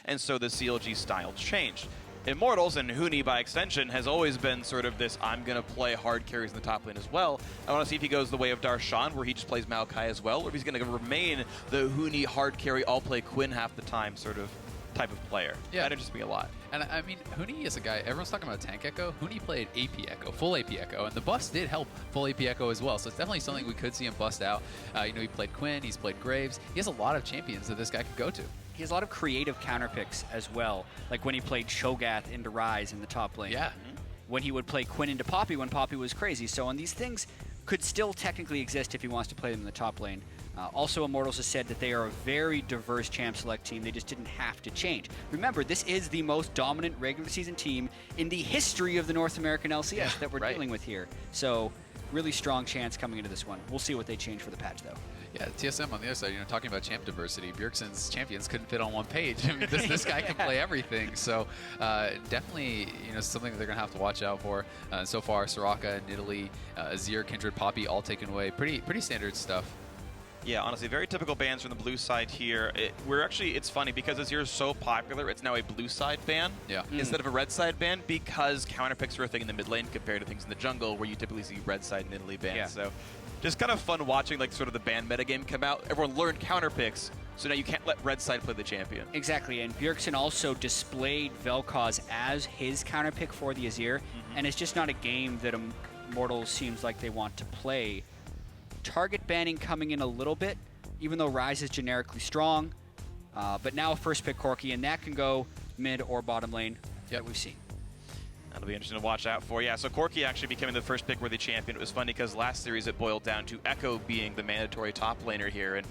and so the CLG style changed. Immortals, and Huni by extension, has always been sort of this, I'm going to play hard carries in the top lane as well. I want to see if he goes the way of Darshan, where he just plays Maokai as well, or if he's going to remain the Huni hard carry, I'll play Quinn half the time sort of type of player. Yeah. That interests me a lot. And I mean, Huni is a guy, everyone's talking about Tank Echo. Huni played AP Echo, full AP Echo, and the buffs did help full AP Echo as well. So it's definitely something we could see him bust out. You know, he played Quinn, he's played Graves. He has a lot of champions that this guy could go to. He has a lot of creative counter picks as well, like when he played Shogath into Ryze in the top lane. Yeah. When he would play Quinn into Poppy when Poppy was crazy. So, and these things could still technically exist if he wants to play them in the top lane. Also, Immortals has said that they are a very diverse champ select team. They just didn't have to change. Remember, this is the most dominant regular season team in the history of the North American LCS that we're dealing with here. So, really strong chance coming into this one. We'll see what they change for the patch, though. Yeah, TSM on the other side, you know, talking about champ diversity, Bjergsen's champions couldn't fit on one page. I mean, this guy can play everything. So definitely, you know, something that they're gonna have to watch out for. So far, Soraka, Nidalee, Azir, Kindred, Poppy, all taken away. Pretty standard stuff. Yeah, honestly, very typical bans from the blue side here. It's funny because Azir is so popular, it's now a blue side ban instead of a red side ban because counter picks are a thing in the mid lane compared to things in the jungle where you typically see red side Nidalee bans. Yeah. So just kind of fun watching like sort of the ban metagame come out. Everyone learned counter picks, so now you can't let red side play the champion. Exactly, and Bjergsen also displayed Vel'Koz as his counter pick for the Azir, and it's just not a game that Immortals seems like they want to play. Target banning coming in a little bit, even though Ryze is generically strong, but now a first pick Corki, and that can go mid or bottom lane that we've seen. That'll be interesting to watch out for. Yeah, so Corki actually becoming the first pick worthy champion. It was funny because last series it boiled down to Echo being the mandatory top laner here, and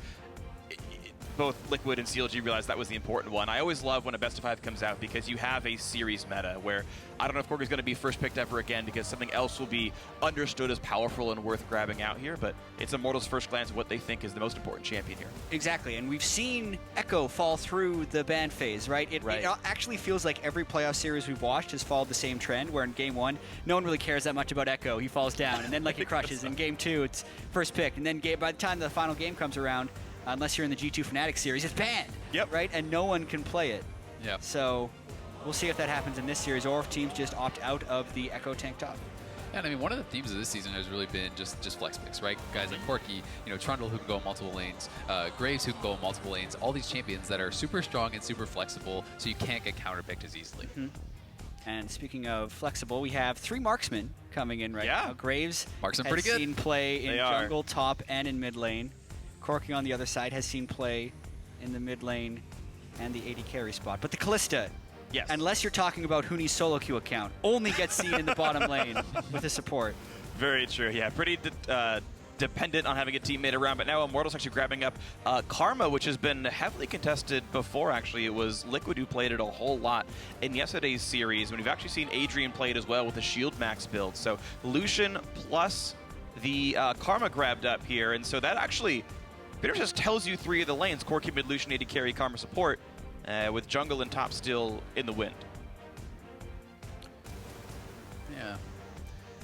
both Liquid and CLG realized that was the important one. I always love when a best of 5 comes out because you have a series meta where I don't know if Corki's going to be first picked ever again because something else will be understood as powerful and worth grabbing out here, but it's Immortals' first glance at what they think is the most important champion here. Exactly, and we've seen Echo fall through the ban phase, right? It actually feels like every playoff series we've watched has followed the same trend, where in Game 1, no one really cares that much about Echo. He falls down, and then like he crushes. In Game 2, it's first pick, and then by the time the final game comes around, unless you're in the G2 Fnatic series, it's banned, right? And no one can play it. Yep. So we'll see if that happens in this series, or if teams just opt out of the Echo tank top. And I mean, one of the themes of this season has really been just flex picks, right? Guys like Corki, you know, Trundle who can go multiple lanes, Graves who can go multiple lanes, all these champions that are super strong and super flexible, so you can't get counterpicked as easily. And speaking of flexible, we have 3 marksmen coming in right now. Graves Marksman has pretty good. seen play in jungle, top, and in mid lane. Corki on the other side has seen play in the mid lane and the AD carry spot. But the Kalista, unless you're talking about Huni's solo queue account, only gets seen in the bottom lane with the support. Very true, yeah. Pretty dependent on having a teammate around, but now Immortals actually grabbing up Karma, which has been heavily contested before, actually. It was Liquid who played it a whole lot in yesterday's series, when we've actually seen Adrian play it as well with the Shield Max build. So Lucian plus the Karma grabbed up here, and so that actually pretty much just tells you 3 of the lanes: Corki, mid, Lucian, AD carry, Karma support, with jungle and top still in the wind. Yeah.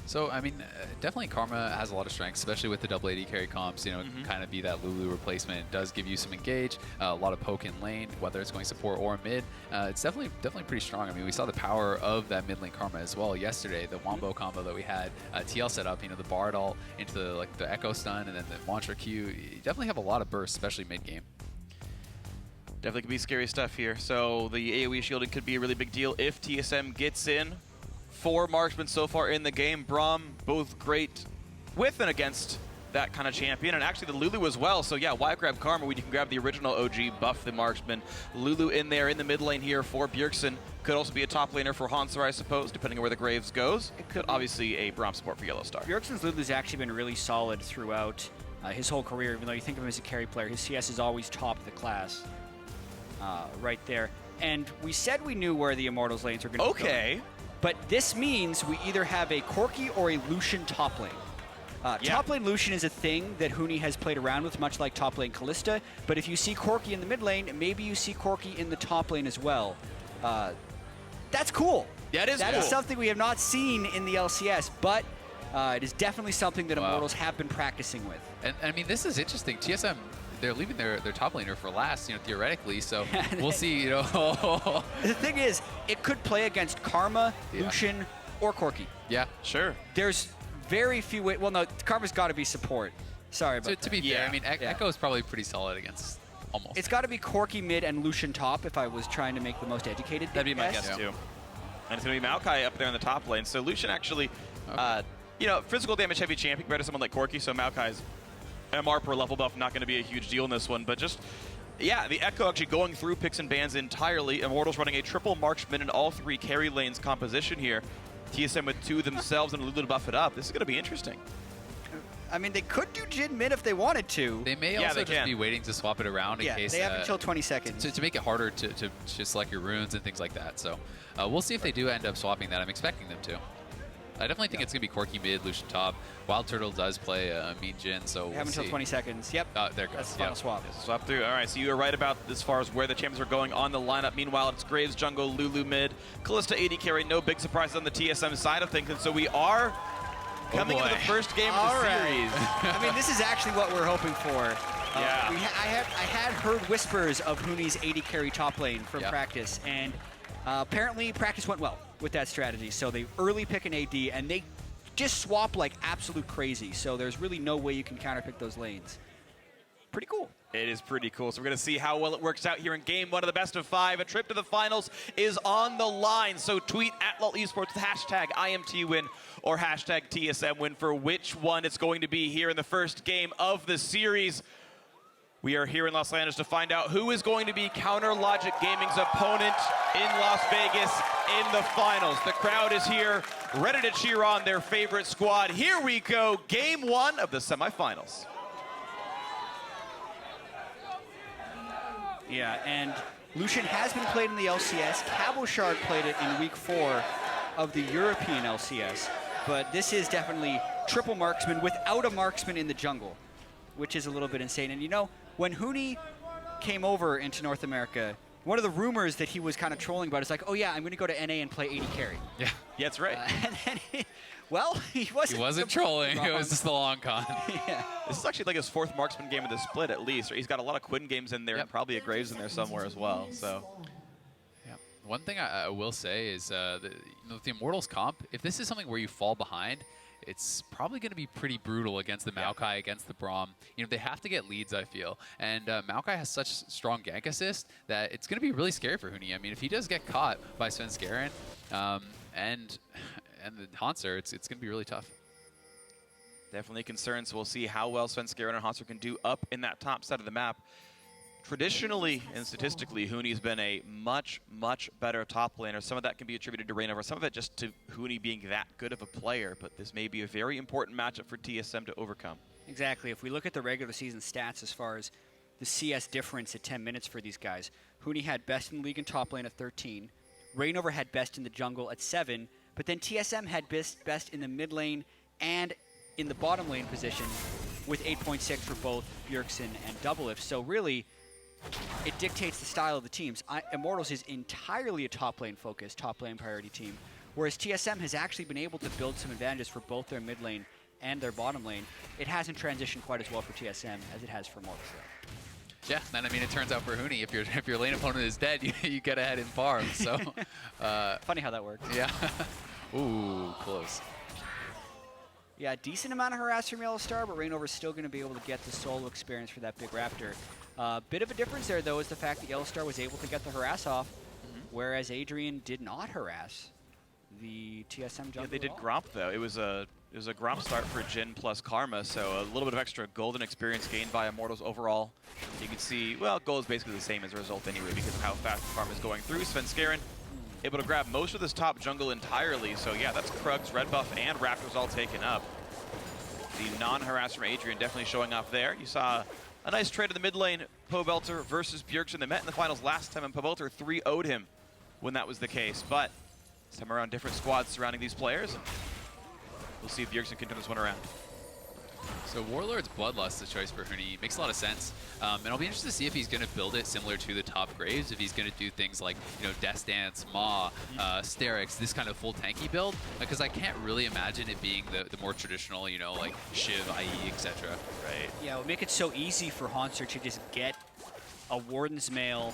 So, I mean, definitely Karma has a lot of strengths, especially with the double AD carry comps. You know, kind of be that Lulu replacement. It does give you some engage, a lot of poke in lane, whether it's going support or mid. It's definitely pretty strong. I mean, we saw the power of that mid lane Karma as well yesterday. The Wombo combo that we had, TL set up. You know, the Bard all into the Echo stun and then the Mantra Q. You definitely have a lot of burst, especially mid game. Definitely could be scary stuff here. So the AoE shielding could be a really big deal if TSM gets in. 4 marksmen so far in the game. Braum, both great with and against that kind of champion, and actually the Lulu as well. So yeah, why grab Karma when you can grab the original OG, buff the marksman. Lulu in there in the mid lane here for Bjergsen. Could also be a top laner for Hanser, I suppose, depending on where the Graves goes. It could obviously a Braum support for Yellow Star. Bjergsen's Lulu's actually been really solid throughout his whole career, even though you think of him as a carry player. His CS is always top of the class right there. And we said we knew where the Immortals lanes were going to go. But this means we either have a Corki or a Lucian top lane. Top lane Lucian is a thing that Huni has played around with, much like top lane Kalista. But if you see Corki in the mid lane, maybe you see Corki in the top lane as well. That's cool. That is something we have not seen in the LCS, but it is definitely something that Immortals have been practicing with. And I mean, this is interesting. TSM, they're leaving their top laner for last, theoretically. So we'll see. The thing is, it could play against Karma, Lucian, or Corki. Yeah, sure. There's very few ways. Well, no, Karma's got to be support. Sorry about to be fair, I mean, Echo is probably pretty solid against almost. It's got to be Corki mid and Lucian top if I was trying to make the most educated That'd be my guess, too. And it's going to be Maokai up there in the top lane. So Lucian actually, physical damage heavy champion compared to someone like Corki, so Maokai's MR per level buff not going to be a huge deal in this one. But just, the Echo actually going through picks and bans entirely. Immortals running a triple marksman in all 3 carry lanes composition here. TSM with 2 themselves and Lulu to buff it up. This is going to be interesting. I mean, they could do Jhin mid if they wanted to. They may also just be waiting to swap it around in case. They have until 20 seconds. To make it harder to select your runes and things like that. So we'll see if they do end up swapping that. I'm expecting them to. I definitely think it's going to be Corki mid, Lucian top. Wild Turtle does play a mean Jhin, so They have until 20 seconds. Yep. There it goes. That's the final swap. Swap through. All right, so you were right about as far as where the champions are going on the lineup. Meanwhile, it's Graves jungle, Lulu mid, Kalista AD carry. No big surprises on the TSM side of things, and so we are coming into the first game of the series. I mean, this is actually what we're hoping for. I had heard whispers of Huni's AD carry top lane from practice, and apparently practice went well with that strategy. So they early pick an AD, and they just swap like absolute crazy. So there's really no way you can counterpick those lanes. Pretty cool. It is pretty cool. So we're going to see how well it works out here in game 1 of the best of 5. A trip to the finals is on the line. So tweet at LOL Esports with hashtag IMT win or hashtag TSM win for which one it's going to be here in the first game of the series. We are here in Los Angeles to find out who is going to be Counter Logic Gaming's opponent in Las Vegas in the finals. The crowd is here, ready to cheer on their favorite squad. Here we go, game 1 of the semifinals. Yeah, and Lucian has been played in the LCS. Cabochard played it in week 4 of the European LCS. But this is definitely triple marksman without a marksman in the jungle, which is a little bit insane. And when Huni came over into North America, one of the rumors that he was kind of trolling about is like, oh yeah, I'm going to go to NA and play AD carry. Yeah, that's right. And then he wasn't trolling. It was just the long con. This is actually like his 4th marksman game of the split at least. He's got a lot of Quinn games in there and probably a Graves in there somewhere as well. So. One thing I will say is the Immortals comp, if this is something where you fall behind, it's probably going to be pretty brutal against the Maokai, against the Braum. They have to get leads, I feel. And Maokai has such strong gank assist that it's going to be really scary for Huni. I mean, if he does get caught by Svenskeren and the Hanser, it's going to be really tough. Definitely a concern, so we'll see how well Svenskeren and Hanser can do up in that top side of the map. Traditionally and statistically, Huni's been a much, much better top laner. Some of that can be attributed to Reignover, some of it just to Huni being that good of a player, but this may be a very important matchup for TSM to overcome. Exactly. If we look at the regular season stats as far as the CS difference at 10 minutes for these guys, Huni had best in the league in top lane at 13. Reignover had best in the jungle at 7, but then TSM had best in the mid lane and in the bottom lane position with 8.6 for both Bjergsen and Doublelift. So really, it dictates the style of the teams. Immortals is entirely a top lane focused, top lane priority team, whereas TSM has actually been able to build some advantages for both their mid lane and their bottom lane. It hasn't transitioned quite as well for TSM as it has for Immortals, though. Yeah, and I mean, it turns out for Huni, if your lane opponent is dead, you get ahead in farm. So funny how that works. Yeah. Ooh, close. Yeah, decent amount of harass from Yellowstar, but Reignover's still going to be able to get the solo experience for that big Raptor. Bit of a difference there, though, is the fact that Yellowstar was able to get the harass off, whereas Adrian did not harass the TSM jungle. Yeah, they did Gromp, though. It was a Gromp start for Jhin plus Karma, so a little bit of extra golden experience gained by Immortals overall. You can see, well, gold is basically the same as a result anyway because of how fast Karma is going through. Svenskeren able to grab most of this top jungle entirely, so yeah, that's Krug's red buff and Raptors all taken up. The non-harass from Adrian definitely showing off there. You saw a nice trade in the mid lane, Pobelter versus Bjergsen. They met in the finals last time, and Pobelter 3-0'd him when that was the case. But this time around, different squads surrounding these players. And we'll see if Bjergsen can turn this one around. So Warlord's Bloodlust, the choice for Huni, makes a lot of sense. And I'll be interested to see if he's going to build it similar to the top Graves, if he's going to do things like, Death Dance, Maw, Sterix, this kind of full tanky build, because I can't really imagine it being the more traditional, like Shiv, IE, etc. Right. Yeah, it would make it so easy for Haunter to just get a Warden's Mail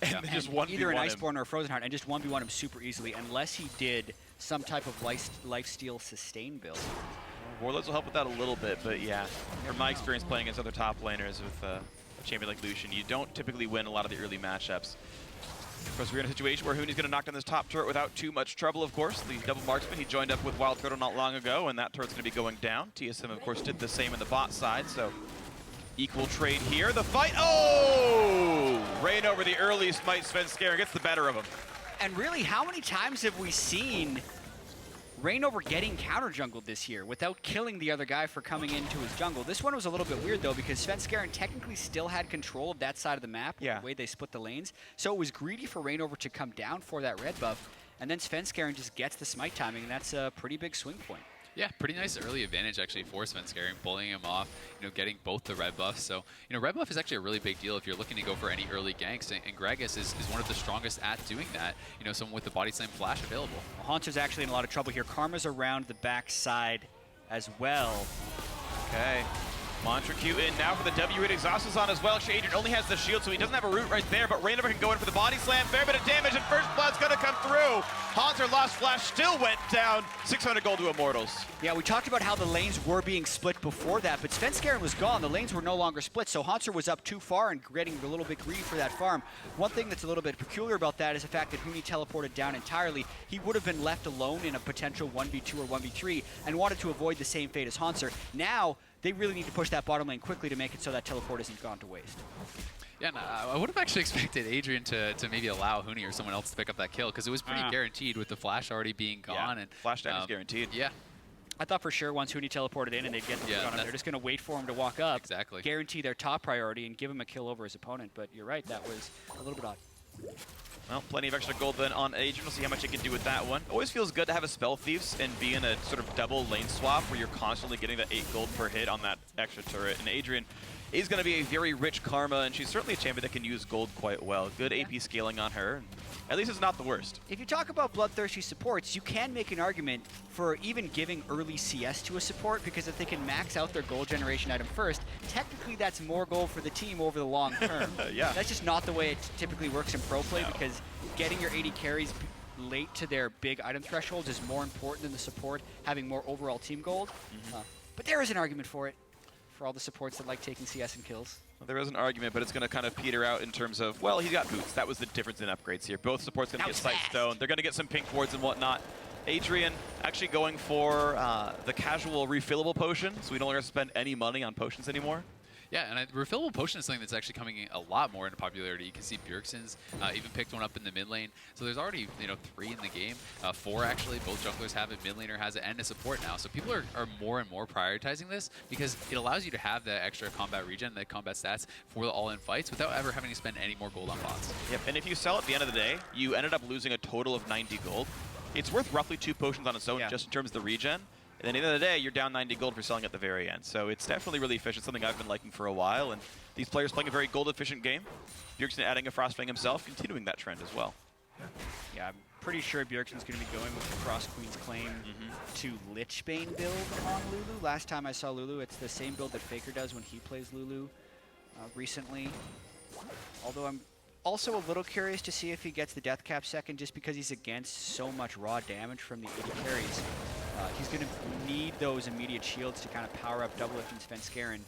and just 1v1 either an him. Iceborne or a Frozen Heart and just 1v1 him super easily, unless he did some type of lifesteal sustain build. Warlords will help with that a little bit, but yeah, from my experience playing against other top laners with a champion like Lucian, you don't typically win a lot of the early matchups. Of course, we're in a situation where Huni's going to knock down this top turret without too much trouble, of course. The double marksman, he joined up with Wild Turtle not long ago, and that turret's going to be going down. TSM, of course, did the same in the bot side, so equal trade here. The fight, oh! Rain over the early smite, Svenskeren gets the better of him. And really, how many times have we seen Rainover getting counter jungled this year without killing the other guy for coming into his jungle? This one was a little bit weird though, because Svenskeren technically still had control of that side of the map, the way they split the lanes. So it was greedy for Rainover to come down for that red buff, and then Svenskeren just gets the smite timing, and that's a pretty big swing point. Yeah, pretty nice early advantage actually for Svenskeren, bullying him off, getting both the red buffs. So, red buff is actually a really big deal if you're looking to go for any early ganks, and Gragas is one of the strongest at doing that, someone with the body slam flash available. Well, Haunter's actually in a lot of trouble here. Karma's around the backside as well. Okay. Mantra Q in now for the W hit. Exhaust is on as well. Adrian only has the shield, so he doesn't have a root right there, but Rainover can go in for the body slam. Fair bit of damage, and first blood's gonna come through. Haunter lost flash, still went down. 600 gold to Immortals. Yeah, we talked about how the lanes were being split before that, but Svenskeren was gone. The lanes were no longer split, so Haunter was up too far and getting a little bit greedy for that farm. One thing that's a little bit peculiar about that is the fact that Huni teleported down entirely. He would have been left alone in a potential 1v2 or 1v3 and wanted to avoid the same fate as Haunter. Now, they really need to push that bottom lane quickly to make it so that teleport isn't gone to waste. Yeah, no, I would have actually expected Adrian to maybe allow Huni or someone else to pick up that kill, because it was pretty guaranteed with the flash already being gone. Yeah, and flash damage guaranteed. Yeah. I thought for sure once Huni teleported in and they'd get the pick on him, they're just going to wait for him to walk up, Exactly. guarantee their top priority, and give him a kill over his opponent. But you're right, that was a little bit odd. Well, plenty of extra gold then on Adrian. We'll see how much he can do with that one. Always feels good to have a Spell Thieves and be in a sort of double lane swap where you're constantly getting the 8 gold per hit on that extra turret. And Adrian is going to be a very rich Karma, and she's certainly a champion that can use gold quite well. Good AP scaling on her. At least it's not the worst. If you talk about bloodthirsty supports, you can make an argument for even giving early CS to a support, because if they can max out their gold generation item first, technically that's more gold for the team over the long term. Yeah. That's just not the way it typically works in pro play, because getting your 80 carries late to their big item thresholds is more important than the support having more overall team gold. But there is an argument for it, for all the supports that like taking CS and kills. Well, there is an argument, but it's going to kind of peter out in terms of, well, he's got boots. That was the difference in upgrades here. Both supports going to get Sight Stone. They're going to get some pink wards and whatnot. Adrian actually going for the casual refillable potion, so we don't have to spend any money on potions anymore. Yeah, and refillable potion is something that's actually coming a lot more into popularity. You can see Bjergsen's even picked one up in the mid lane. So there's already 3 in the game, 4 actually. Both junglers have it, mid laner has it, and a support now. So people are more and more prioritizing this, because it allows you to have the extra combat regen, the combat stats for the all-in fights without ever having to spend any more gold on bots. Yep, and if you sell at the end of the day, you ended up losing a total of 90 gold. It's worth roughly 2 potions on its own, just in terms of the regen. And then at the end of the day, you're down 90 gold for selling at the very end. So it's definitely really efficient, something I've been liking for a while. And these players playing a very gold-efficient game. Bjergsen adding a Frostfang himself, continuing that trend as well. Yeah, I'm pretty sure Bjergsen's going to be going with the Frost Queen's Claim to Lichbane build on Lulu. Last time I saw Lulu, it's the same build that Faker does when he plays Lulu recently. Although I'm also a little curious to see if he gets the death cap second, just because he's against so much raw damage from the 80 carries. He's going to need those immediate shields to kind of power up Doublelift and Svenskeren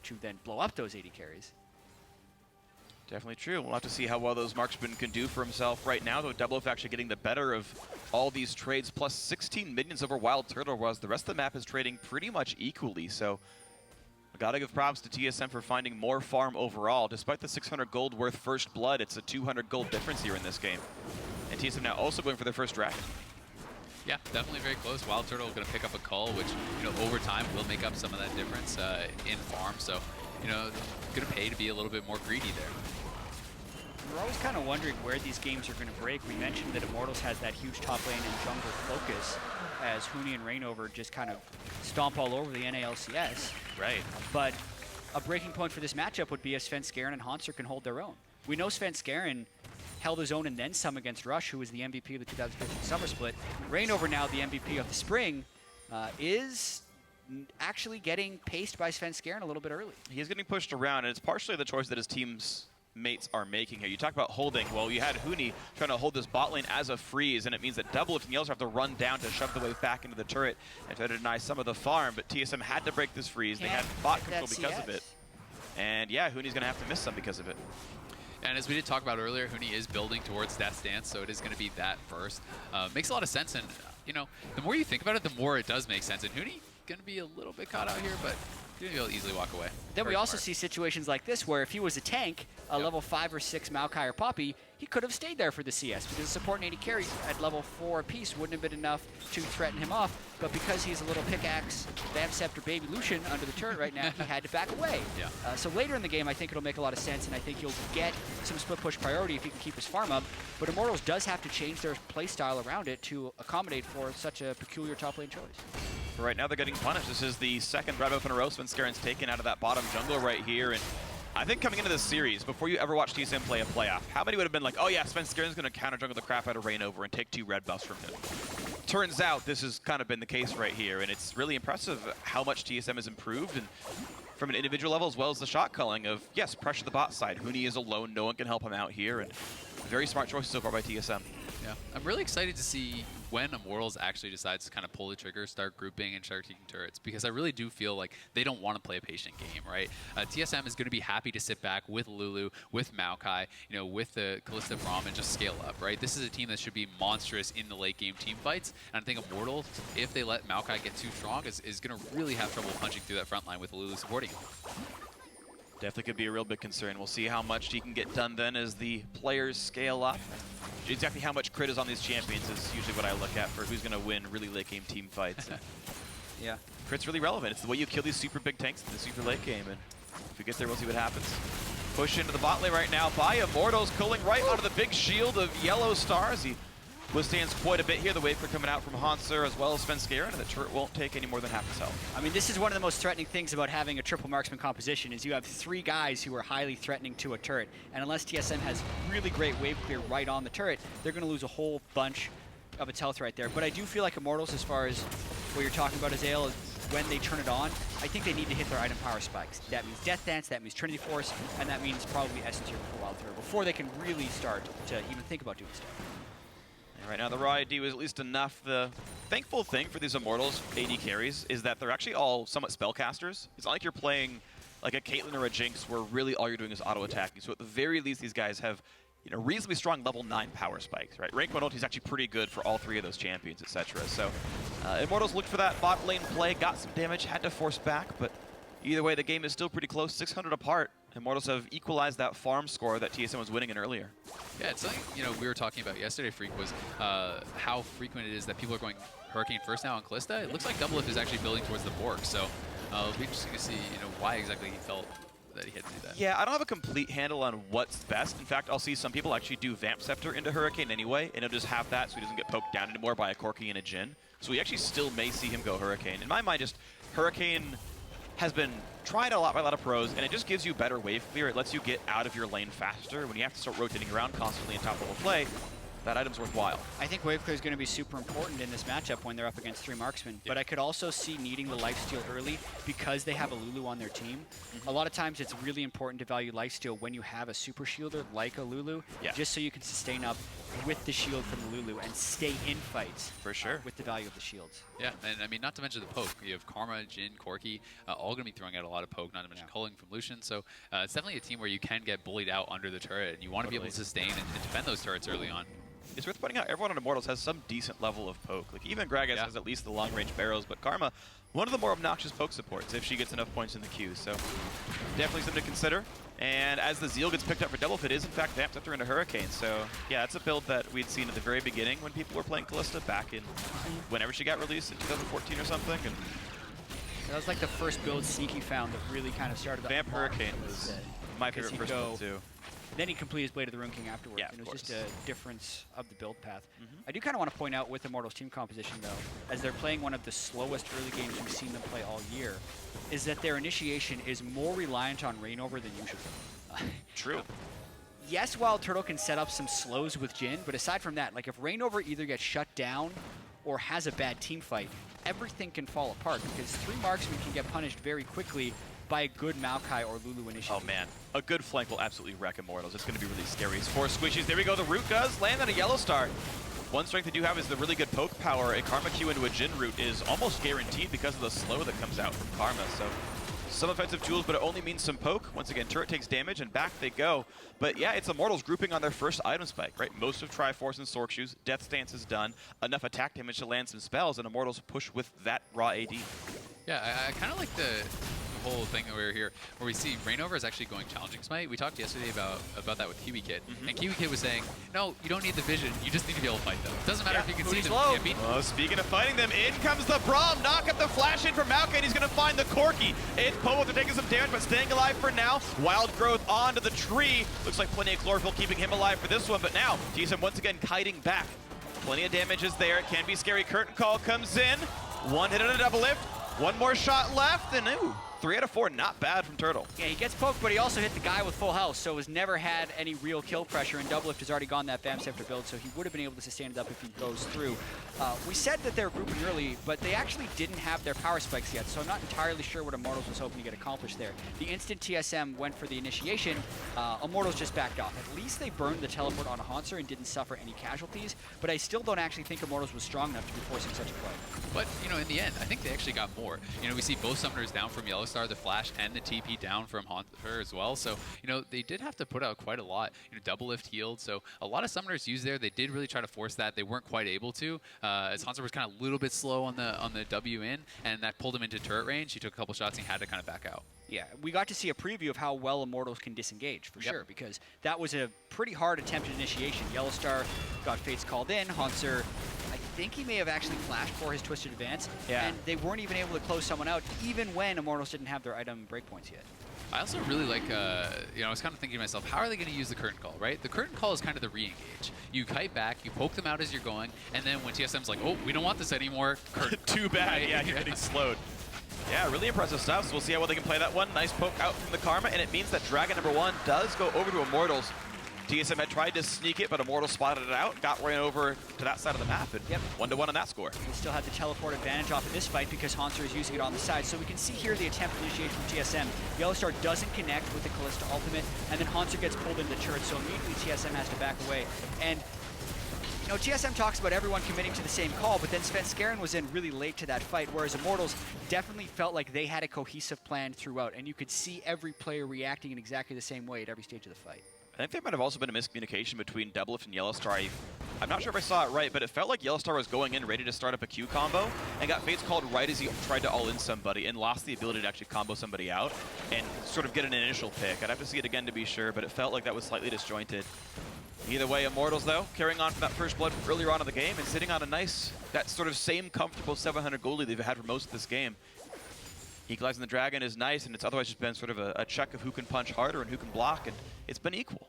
to then blow up those 80 carries. Definitely true. We'll have to see how well those marksmen can do for himself right now, though Doublelift actually getting the better of all these trades, plus 16 minions over Wild Turtle, whereas the rest of the map is trading pretty much equally. So I gotta give props to TSM for finding more farm overall. Despite the 600 gold worth first blood, it's a 200 gold difference here in this game. And TSM now also going for their first dragon. Yeah, definitely very close. Wild Turtle going to pick up a cull, which, over time will make up some of that difference in farm. So, going to pay to be a little bit more greedy there. we're always kind of wondering where these games are going to break. We mentioned that Immortals has that huge top lane and jungle focus, as Huni and Reignover just kind of stomp all over the NALCS. Right. But a breaking point for this matchup would be if Svenskeren and Hanser can hold their own. We know Svenskeren held his own and then some against Rush, who was the MVP of the 2015 Summer Split. Reignover, now the MVP of the Spring, is actually getting paced by Svenskeren a little bit early. He's getting pushed around, and it's partially the choice that his team's mates are making here. You talk about holding. Well, you had Huni trying to hold this bot lane as a freeze, and it means that Doublelift and Yellows have to run down to shove the wave back into the turret and try to deny some of the farm, but TSM had to break this freeze. They had bot control because of it. And yeah, Huni's going to have to miss some because of it. And as we did talk about earlier, Huni is building towards that stance, so it is going to be that first. Makes a lot of sense, and you know, the more you think about it, the more it does make sense. And Huni going to be a little bit caught out here, but he'll easily walk away. Then Very we also smart. see situations like this where if he was a tank, a level 5 or 6 Maokai or Poppy, he could have stayed there for the CS because the support and AD carries at level 4 apiece wouldn't have been enough to threaten him off. But because he's a little pickaxe, Vamp Scepter Baby Lucian under the turret right now, he had to back away. Yeah. So later in the game, I think it'll make a lot of sense, and I think you'll get some split push priority if he can keep his farm up. But Immortals does have to change their playstyle around it to accommodate for such a peculiar top lane choice. For right now, they're getting punished. This is the second red buff in a row. Svenskeren's taken out of that bottom jungle right here. And I think coming into this series, before you ever watch TSM play a playoff, how many would have been like, oh yeah, Svenskeren's going to counter jungle the crap out of Reignover and take 2 red buffs from him? Turns out this has kind of been the case right here, and it's really impressive how much TSM has improved, and from an individual level as well as the shot calling of, yes, pressure the bot side. Huni is alone, no one can help him out here, and very smart choices so far by TSM. Yeah, I'm really excited to see when Immortals actually decides to kind of pull the trigger, start grouping, and start taking turrets, because I really do feel like they don't want to play a patient game, right? TSM is going to be happy to sit back with Lulu, with Maokai, you know, with the Kalista Braum and just scale up, right? This is a team that should be monstrous in the late game team fights, and I think Immortals, if they let Maokai get too strong, is going to really have trouble punching through that front line with Lulu supporting him. Definitely could be a real big concern. We'll see how much he can get done then as the players scale up. Exactly how much crit is on these champions is usually what I look at for who's going to win really late game team fights. Yeah. Crit's really relevant. It's the way you kill these super big tanks in the super late game, and if we get there, we'll see what happens. Push into the bot lane right now by Immortals, culling right onto the big shield of Yellow Stars. He withstands quite a bit here. The wave clear coming out from Hanser as well as Svenskeren, and the turret won't take any more than half his health. I mean, this is one of the most threatening things about having a triple marksman composition is you have 3 guys who are highly threatening to a turret. And unless TSM has really great wave clear right on the turret, they're going to lose a whole bunch of its health right there. But I do feel like Immortals, as far as what you're talking about, Azael, is when they turn it on, I think they need to hit their item power spikes. That means Death Dance, that means Trinity Force, and that means probably S tier for Wild Throw before they can really start to even think about doing stuff. Right now, the raw AD was at least enough. The thankful thing for these Immortals AD carries is that they're actually all somewhat spellcasters. It's not like you're playing like a Caitlyn or a Jinx where really all you're doing is auto-attacking. So at the very least, these guys have, you know, reasonably strong level 9 power spikes, right? Rank 1 ulti is actually pretty good for all 3 of those champions, etc. So Immortals looked for that bot lane play, got some damage, had to force back, but either way, the game is still pretty close, 600 apart. Immortals have equalized that farm score that TSM was winning in earlier. Yeah, it's something, you know, we were talking about yesterday, Freak, was how frequent it is that people are going Hurricane first now on Kalista. It looks like Doublelift is actually building towards the Bork, so it'll be interesting to see, you know, why exactly he felt that he had to do that. Yeah, I don't have a complete handle on what's best. In fact, I'll see some people actually do Vamp Scepter into Hurricane anyway, and he'll just have that so he doesn't get poked down anymore by a Corki and a Jhin. So we actually still may see him go Hurricane. In my mind, just Hurricane has been tried a lot by a lot of pros, and it just gives you better wave clear. It lets you get out of your lane faster. When you have to start rotating around constantly in top level play, that item's worthwhile. I think wave clear is going to be super important in this matchup when they're up against 3 marksmen. Yeah. But I could also see needing the lifesteal early because they have a Lulu on their team. A lot of times it's really important to value lifesteal when you have a super shielder like a Lulu, just so you can sustain up with the shield from the Lulu and stay in fights. For sure. With the value of the shields. Yeah, and I mean, not to mention the poke. You have Karma, Jhin, Corki, all going to be throwing out a lot of poke, not to mention culling from Lucian. So it's definitely a team where you can get bullied out under the turret, and you want to be able to sustain and defend those turrets early on. It's worth pointing out everyone on Immortals has some decent level of poke. Like even Gragas has at least the long-range barrows, but Karma, one of the more obnoxious poke supports if she gets enough points in the queue. So definitely something to consider. And as the Zeal gets picked up for Doublelift, it is in fact Vamp Scepter into Hurricane. So yeah, that's a build that we'd seen at the very beginning when people were playing Kalista back in whenever she got released in 2014 or something. And that was like the first build Sneaky found that really kind of started. Vamp Hurricane was my favorite first build too. Then he completed his Blade of the Rune King afterwards, Yeah, and of it was just course. a difference of the build path. I do kind of want to point out with Immortals team composition, though, as they're playing one of the slowest early games we've seen them play all year, is that their initiation is more reliant on Rainover than usual. True. Yes, Wild Turtle can set up some slows with Jhin, but aside from that, like if Rainover either gets shut down or has a bad team fight, everything can fall apart because 3 marksmen can get punished very quickly by a good Maokai or Lulu initiative. Oh man, a good flank will absolutely wreck Immortals. It's going to be really scary. It's 4 squishies. There we go. The root does land on a yellow star. One strength they do have is the really good poke power. A Karma Q into a Jhin root is almost guaranteed because of the slow that comes out from Karma. So some offensive tools, but it only means some poke. Once again, turret takes damage and back they go. But yeah, it's Immortals grouping on their first item spike, right? Most of Triforce and Sork Shoes. Death Stance is done. Enough attack damage to land some spells, and Immortals push with that raw AD. Yeah, I kind of like the whole thing over here where we see Rainover is actually going challenging smite. We talked yesterday about that with Kiwi Kid, and Kiwi Kid was saying, no, you don't need the vision, you just need to be able to fight them. Doesn't matter if you can see them. low. Oh, speaking of fighting them, in comes the Braum. Knock up the flash in from Maokai, and he's going to find the Corki. It's Povo, they're taking some damage, but staying alive for now. Wild growth onto the tree. Looks like plenty of chlorophyll keeping him alive for this one, but now TSM once again kiting back. Plenty of damage is there. It can be scary. Curtain Call comes in. One hit on a double lift. One more shot left, and ooh, 3 out of 4, not bad from Turtle. Yeah, he gets poked, but he also hit the guy with full health, so has never had any real kill pressure, and Doublelift has already gone that BAM Scepter build, so he would have been able to sustain it up if he goes through. We said that they were grouping early, but they actually didn't have their power spikes yet, so I'm not entirely sure what Immortals was hoping to get accomplished there. The instant TSM went for the initiation, Immortals just backed off. At least they burned the teleport on Hanser and didn't suffer any casualties, but I still don't actually think Immortals was strong enough to be forcing such a play. But, you know, in the end, I think they actually got more. You know, we see both summoners down from Yellowstar, the Flash, and the TP down from Haunter as well. So, you know, they did have to put out quite a lot. You know, double lift healed. So a lot of summoners used there. They did really try to force that. They weren't quite able to. As Haunter was kind of a little bit slow on the W in, and that pulled him into turret range. He took a couple shots and he had to kind of back out. Yeah, we got to see a preview of how well Immortals can disengage, for sure, because that was a pretty hard attempted initiation. Yellowstar got Fates called in. Haunter, I think he may have actually flashed for his Twisted Advance, and they weren't even able to close someone out, even when Immortals didn't have their item breakpoints yet. I also really like, you know, I was kind of thinking to myself, how are they going to use the curtain call, right? The curtain call is kind of the re-engage. You kite back, you poke them out as you're going, and then when TSM's like, oh, we don't want this anymore, curtain Too bad, yeah, you're getting slowed. Yeah, really impressive stuff, so we'll see how well they can play that one. Nice poke out from the Karma, and it means that Dragon #1 does go over to Immortals. TSM had tried to sneak it, but Immortals spotted it out, got ran over to that side of the map, and 1-1 on that score. We still had the teleport advantage off of this fight because Haunter is using it on the side. So we can see here the attempt initiation from TSM. Yellowstar doesn't connect with the Callista ultimate, and then Haunter gets pulled into the turret, so immediately TSM has to back away. And you know, TSM talks about everyone committing to the same call, but then Sven Skaren was in really late to that fight, whereas Immortals definitely felt like they had a cohesive plan throughout, and you could see every player reacting in exactly the same way at every stage of the fight. I think there might have also been a miscommunication between Doublelift and Yellowstar. I'm not sure if I saw it right, but it felt like Yellowstar was going in ready to start up a Q combo and got Fates called right as he tried to all-in somebody and lost the ability to actually combo somebody out and sort of get an initial pick. I'd have to see it again to be sure, but it felt like that was slightly disjointed. Either way, Immortals, though, carrying on from that first blood earlier on in the game and sitting on a nice, that sort of same comfortable 700 gold lead they've had for most of this game. Equalizing the Dragon is nice, and it's otherwise just been sort of a check of who can punch harder and who can block, and it's been equal.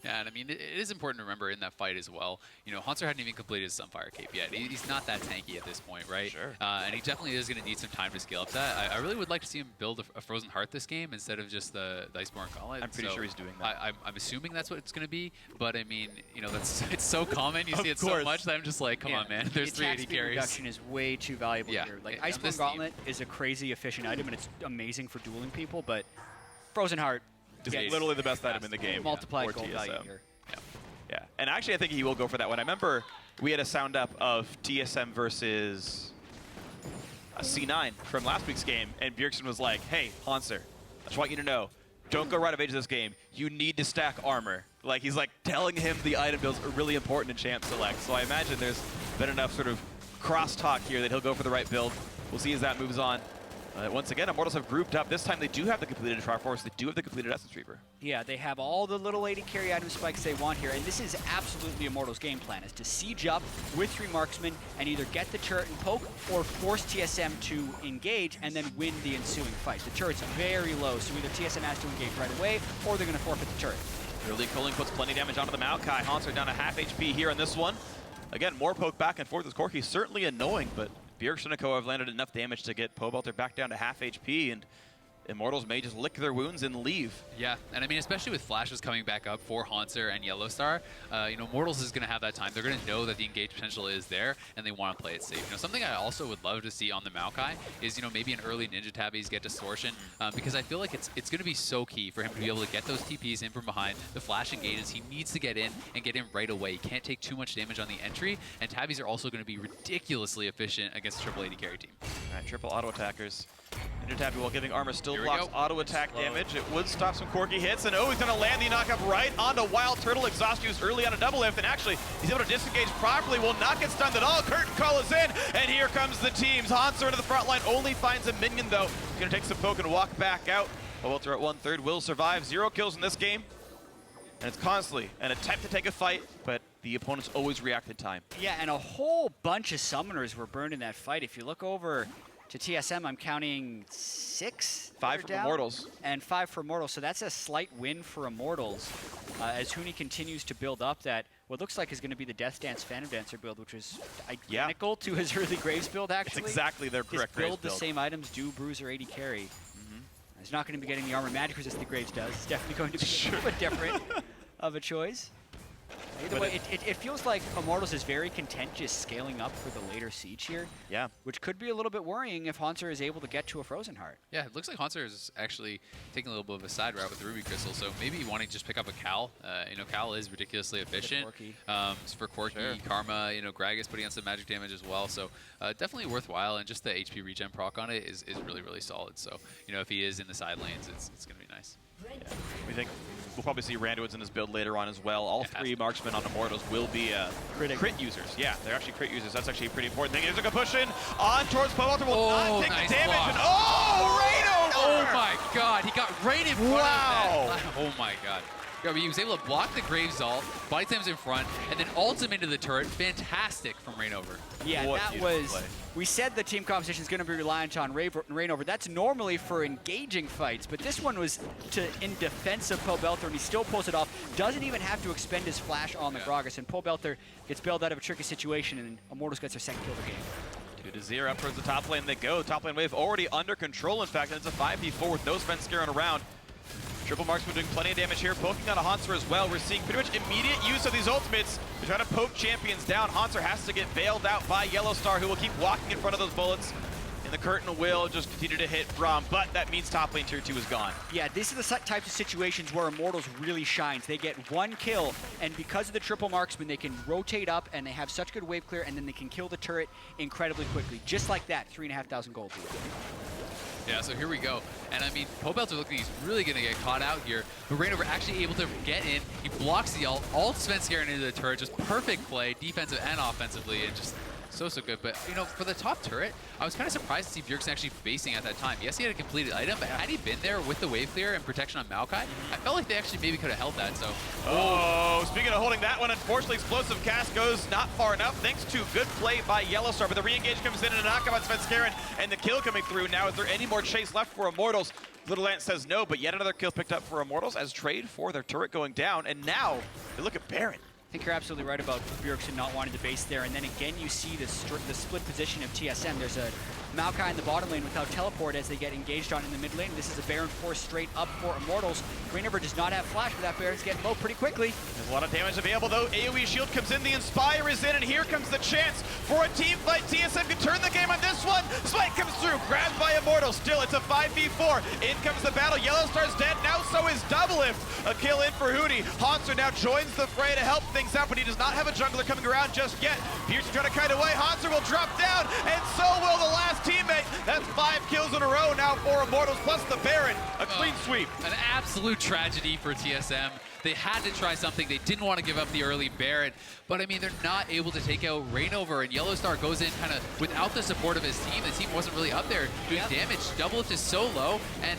Yeah, and I mean, it is important to remember in that fight as well, you know, Haunter hadn't even completed his Sunfire Cape yet. He's not that tanky at this point, right? Sure. And he definitely is going to need some time to scale up that. I really would like to see him build a Frozen Heart this game instead of just the Iceborne Gauntlet. I'm pretty sure he's doing that. I'm assuming that's what it's going to be, but I mean, you know, it's so common. You see it so much that I'm just like, come on, man. There's 380 carries. Reduction is way too valuable here. Like, Iceborne Gauntlet is a crazy efficient item, and it's amazing for dueling people, but Frozen Heart is literally the best item in the game. Multiplied gold value here. Yeah, and actually I think he will go for that one. I remember we had a sound up of TSM versus a C9 from last week's game, and Bjergsen was like, hey, Haunter, I just want you to know, don't go right of age of this game. You need to stack armor. Like, he's like telling him the item builds are really important in champ select. So I imagine there's been enough sort of crosstalk here that he'll go for the right build. We'll see as that moves on. Once again, Immortals have grouped up. This time they do have the completed Triforce. They do have the completed Essence Reaper. Yeah, they have all the little AD carry item spikes they want here, and this is absolutely Immortals' game plan, is to siege up with 3 marksmen and either get the turret and poke or force TSM to engage and then win the ensuing fight. The turret's very low, so either TSM has to engage right away or they're going to forfeit the turret. Early killing puts plenty of damage onto the Maokai. Hanser down to half HP here in this one. Again, more poke back and forth with Corki. Certainly annoying, but Bjergsen and Co have landed enough damage to get Pobelter back down to half HP, and Immortals may just lick their wounds and leave. Yeah, and I mean, especially with flashes coming back up for Hanser and Yellowstar, you know, Immortals is going to have that time. They're going to know that the engage potential is there, and they want to play it safe. You know, something I also would love to see on the Maokai is, you know, maybe an early Ninja Tabbies get Distortion, because I feel like it's going to be so key for him to be able to get those TPs in from behind. The flash engages, he needs to get in and get in right away. He can't take too much damage on the entry, and Tabbies are also going to be ridiculously efficient against the triple AD carry team. All right, triple auto attackers. Ninja Tabby, while giving armor, still Here we blocks go. auto attack damage. It would stop some Corki hits, and oh, he's going to land the knockup right onto Wild Turtle. Exhaust used early on a double lift, and actually, he's able to disengage properly, will not get stunned at all. Curtain call is in, and here comes the teams. Hanser into the front line, only finds a minion, though. He's going to take some poke and walk back out. Welter at 1/3 will survive. 0 kills in this game, and it's constantly an attempt to take a fight, but the opponents always react in time. Yeah, and a whole bunch of summoners were burned in that fight. If you look over to TSM, I'm counting 6. 5 for down, Immortals. and 5 for Immortals, so that's a slight win for Immortals as Huni continues to build up that what looks like is going to be the Death Dance Phantom Dancer build, which is identical to his early Graves build, actually. It's exactly their correct Graves Graves build. the same items, do Bruiser 80 carry. He's not going to be getting the armor magic resist that Graves does. It's definitely going to be a little bit different of a choice. Either way, it feels like Immortals is very content just scaling up for the later siege here. Yeah. Which could be a little bit worrying if Hanser is able to get to a Frozen Heart. Yeah, it looks like Hanser is actually taking a little bit of a side route with the Ruby Crystal, so maybe wanting to just pick up a Cal. You know, Cal is ridiculously efficient. For Corki, Sure. Karma, you know, Gragas putting on some magic damage as well, so definitely worthwhile, and just the HP regen proc on it is really, really solid. So, you know, if he is in the side lanes, it's going to be nice. Yeah. We think we'll probably see Randwoods in this build later on as well. All 3 marksmen on Immortals will be crit users. Yeah, they're actually crit users. That's actually a pretty important thing. Here's a push in on towards Pobelter. Will not take nice the damage. block. And right over! Oh my god, he got right in front of Wow. that. Oh my god. Yeah, but he was able to block the Graves ult, body slams in front, and then ults him into the turret. Fantastic from Rainover. Yeah, What that beautiful was... play. We said the team composition is going to be reliant on Rainover. That's normally for engaging fights, but this one was in defense of Pobelter, and he still pulls it off. Doesn't even have to expend his flash on the Gragas, and Pobelter gets bailed out of a tricky situation, and Immortals gets their second kill of the game. 2-0 up towards the top lane they go. Top lane wave already under control, in fact, and it's a 5v4 with no Sven scaring around. Triple Marksman doing plenty of damage here, poking on a Hanser as well. We're seeing pretty much immediate use of these ultimates to try to poke champions down. Hanser has to get bailed out by Yellowstar, who will keep walking in front of those bullets. And the curtain will just continue to hit Braum, but that means top lane tier 2 is gone. Yeah, this is the types of situations where Immortals really shines. They get 1 kill, and because of the triple marksman, they can rotate up, and they have such good wave clear, and then they can kill the turret incredibly quickly. Just like that, 3,500 gold. Yeah, so here we go. And I mean, Pobelter looking like he's really going to get caught out here. But Rainover actually able to get in. He blocks the ult. Sven scaring into the turret. Just perfect play, defensive and offensively, and just so good. But, you know, for the top turret, I was kind of surprised to see Bjergsen actually facing at that time. Yes, he had a completed item, but had he been there with the wave clear and protection on Maokai, I felt like they actually maybe could have held that, so. Oh, speaking of holding that one, unfortunately, Explosive Cast goes not far enough, thanks to good play by Yellowstar, but the re-engage comes in and a knockout on Svenskeren, and the kill coming through. Now, is there any more chase left for Immortals? Little Lance says no, but yet another kill picked up for Immortals as trade for their turret going down, and now they look at Baron. I think you're absolutely right about Bjergsen not wanting to base there, and then again you see the split position of TSM. There's a Maokai in the bottom lane without teleport as they get engaged on in the mid lane. This is a Baron force straight up for Immortals. Rainover does not have flash, but that Baron's getting low pretty quickly. There's a lot of damage available though. AoE shield comes in, the Inspire is in, and here comes the chance for a team fight. TSM can turn the game on this one. Spike comes through, grabbed by Immortals. Still, it's a 5v4. In comes the battle. Yellowstar's dead. Now so is Double Lift. A kill in for Huni. Hanser now joins the fray to help things out, but he does not have a jungler coming around just yet. Pierce trying to kite away. Hanser will drop down, and so will the last teammate. That's 5 kills in a row now for Immortals, plus the Baron. A clean sweep. An absolute tragedy for TSM. They had to try something. They didn't want to give up the early Baron. But, I mean, they're not able to take out Reignover, and Yellowstar goes in kind of without the support of his team. The team wasn't really up there doing damage. Double Lift is so low, and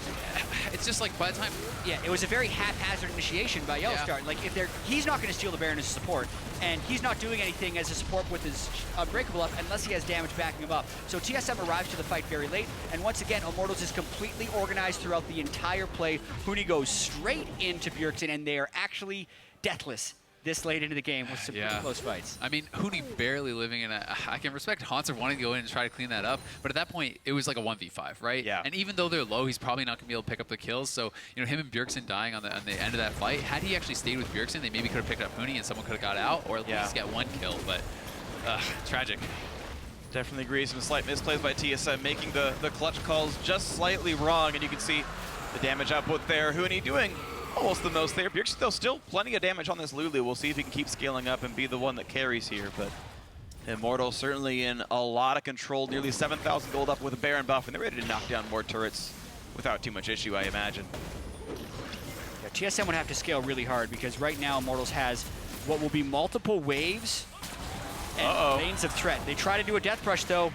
it's just like by the time... Yeah, it was a very haphazard initiation by Yellowstar. Like, he's not going to steal the Baron as a support, and he's not doing anything as a support with his Unbreakable up unless he has damage backing him up. So TSM arrives to the fight very late, and once again, Immortals is completely organized throughout the entire play. Huni goes straight into Bjergsen, and they are actually deathless this late into the game with some pretty close fights. I mean, Huni barely living in a... I can respect Hanser wanting to go in and try to clean that up, but at that point, it was like a 1v5, right? Yeah. And even though they're low, he's probably not going to be able to pick up the kills. So, you know, him and Bjergsen dying on the end of that fight, had he actually stayed with Bjergsen, they maybe could have picked up Huni and someone could have got out, or at least get one kill, but tragic. Definitely agree. Some slight misplays by TSM, making the clutch calls just slightly wrong, and you can see the damage output there. Huni doing almost the most there. Bjergsen, though, still plenty of damage on this Lulu. We'll see if he can keep scaling up and be the one that carries here, but Immortal certainly in a lot of control, nearly 7,000 gold up with a Baron buff, and they're ready to knock down more turrets without too much issue, I imagine. Yeah, TSM would have to scale really hard because right now Immortals has what will be multiple waves and lanes of threat. They try to do a death rush, though.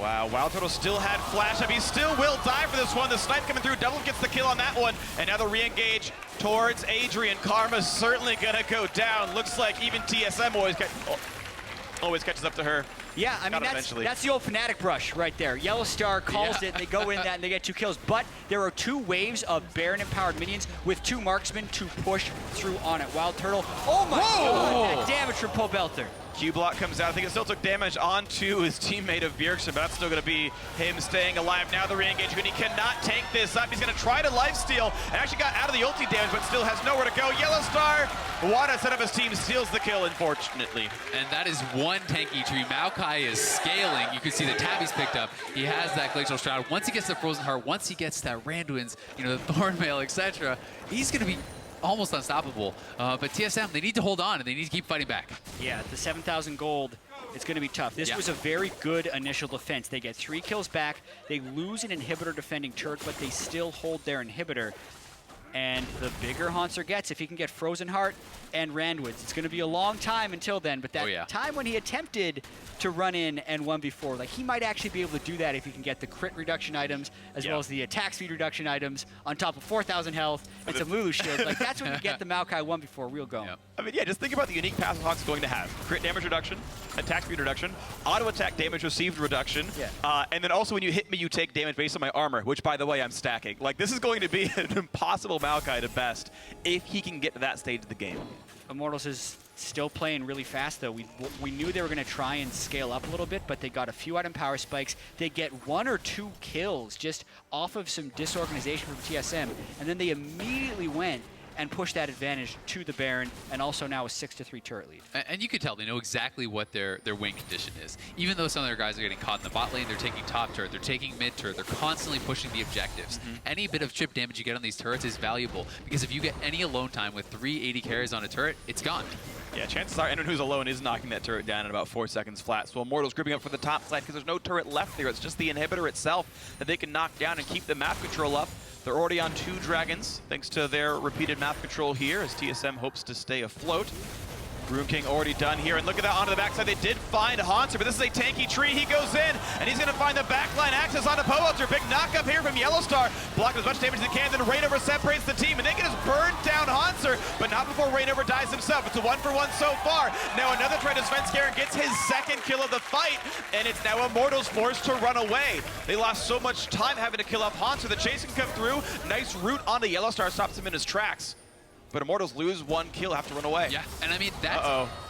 Wow, Wild Turtle still had flash up. He still will die for this one. The snipe coming through. Double gets the kill on that one. And now the re-engage towards Adrian. Karma's certainly going to go down. Looks like even TSM always catches up to her. Yeah, I mean, that's the old Fnatic brush right there. Yellowstar calls it, and they go in that, and they get 2 kills. But there are 2 waves of Baron-empowered minions with 2 marksmen to push through on it. Wild Turtle, oh my god, that damage from Pobelter. Q-block comes out. I think it still took damage onto his teammate of Bjergsen, but that's still going to be him staying alive. Now the re-engage, and he cannot tank this up. He's going to try to lifesteal, and actually got out of the ulti damage, but still has nowhere to go. Yellowstar, Wada set up his team, steals the kill, unfortunately. And that is one tanky tree. Maokai is scaling. You can see the tab he's picked up. He has that Glacial Shroud. Once he gets the Frozen Heart, once he gets that Randuin's, you know, the Thornmail, etc., he's going to be almost unstoppable. But TSM, they need to hold on, and they need to keep fighting back. Yeah, the 7,000 gold, it's going to be tough. This was a very good initial defense. They get 3 kills back. They lose an inhibitor defending turret, but they still hold their inhibitor. And the bigger Hanser gets, if he can get Frozen Heart and Randuin's, it's going to be a long time until then. But that time when he attempted to run in and 1v4, like, he might actually be able to do that if he can get the crit reduction items as well as the attack speed reduction items on top of 4,000 health and some Lulu shields. Like, that's when you get the Maokai 1v4 real going. I mean, just think about the unique passive Hawk's going to have. Crit damage reduction, attack speed reduction, auto attack damage received reduction, and then also when you hit me, you take damage based on my armor, which, by the way, I'm stacking. Like, this is going to be an impossible Maokai to best if he can get to that stage of the game. Immortals is still playing really fast, though. We knew they were going to try and scale up a little bit, but they got a few item power spikes. They get 1 or 2 kills just off of some disorganization from TSM, and then they immediately went and push that advantage to the Baron, and also now a 6-3 turret lead. And you can tell they know exactly what their win condition is. Even though some of their guys are getting caught in the bot lane, they're taking top turret, they're taking mid turret, they're constantly pushing the objectives. Any bit of chip damage you get on these turrets is valuable, because if you get any alone time with 380 carries on a turret, it's gone. Yeah, chances are anyone who's alone is knocking that turret down in about 4 seconds flat. So Immortals gripping up for the top side because there's no turret left there. It's just the inhibitor itself that they can knock down and keep the map control up. They're already on 2 dragons, thanks to their repeated map control here, as TSM hopes to stay afloat. Rune King already done here, and look at that onto the backside. They did find Hanser, but this is a tanky tree. He goes in, and he's going to find the backline access onto Pobelter. Big knock-up here from Yellowstar. Blocking as much damage as he can, then Reignover separates the team, and they can just burn down Hanser, but not before Reignover dies himself. It's a 1-for-1 so far. Now another try to Svenskeren gets his 2nd kill of the fight, and it's now Immortals forced to run away. They lost so much time having to kill off Hanser. The chase can come through. Nice route onto Yellowstar, stops him in his tracks. But Immortals lose 1 kill, have to run away. Yeah, and I mean, that's...